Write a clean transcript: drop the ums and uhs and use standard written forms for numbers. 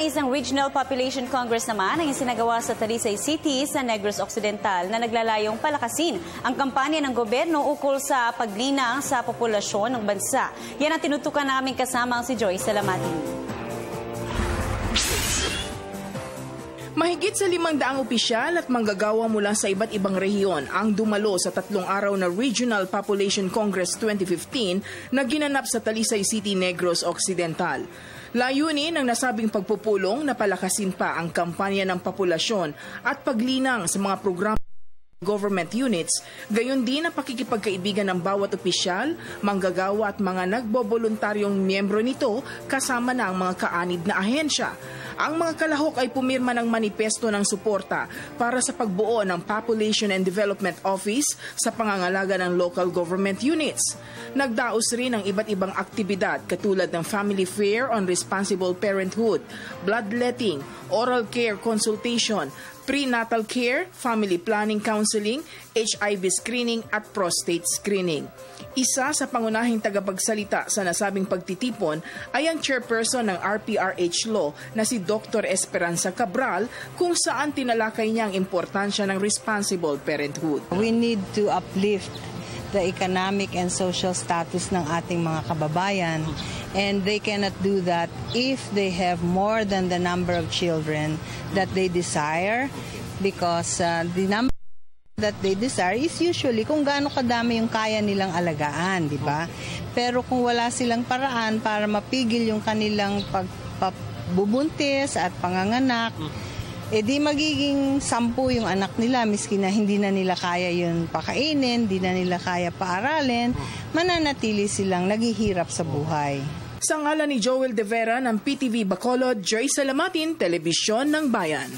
Isang Regional Population Congress naman ang isinagawa sa Talisay City sa Negros Occidental na naglalayong palakasin ang kampanya ng gobyerno ukol sa paglinang sa populasyon ng bansa. Yan ang tinutukan na aming kasama si Joy Salamatin. Mahigit sa 500 opisyal at manggagawa mula sa iba't ibang rehiyon ang dumalo sa 3 araw na Regional Population Congress 2015 na ginanap sa Talisay City, Negros Occidental. Layunin ng nasabing pagpupulong na palakasin pa ang kampanya ng populasyon at paglinang sa mga programa government units, gayon din ang pakikipagkaibigan ng bawat opisyal, manggagawa at mga nagboboluntaryong miyembro nito kasama na ang mga kaanib na ahensya. Ang mga kalahok ay pumirma ng manifesto ng suporta para sa pagbuo ng Population and Development Office sa pangangalaga ng local government units. Nagdaos rin ang iba't ibang aktibidad katulad ng Family Fair on Responsible Parenthood, bloodletting, oral care consultation, prenatal care, family planning counseling, HIV screening at prostate screening. Isa sa pangunahing tagapagsalita sa nasabing pagtitipon ay ang chairperson ng RPRH Law na si Dr. Esperanza Cabral kung saan tinalakay niya ang importansya ng responsible parenthood. We need to uplift the economic and social status ng ating mga kababayan. And they cannot do that if they have more than the number of children that they desire, because the number that they desire is usually kung gaano kadami yung kaya nilang alagaan, di ba? Pero kung wala silang paraan para mapigil yung kanilang pagbubuntis at panganganak, di magiging 10 yung anak nila, miski na hindi na nila kaya yun pakainin, hindi na nila kaya paaralin, mananatili silang naghihirap sa buhay. Sa ngalan ni Joel De Vera ng PTV Bacolod, Joy Salamatin, Telebisyon ng Bayan.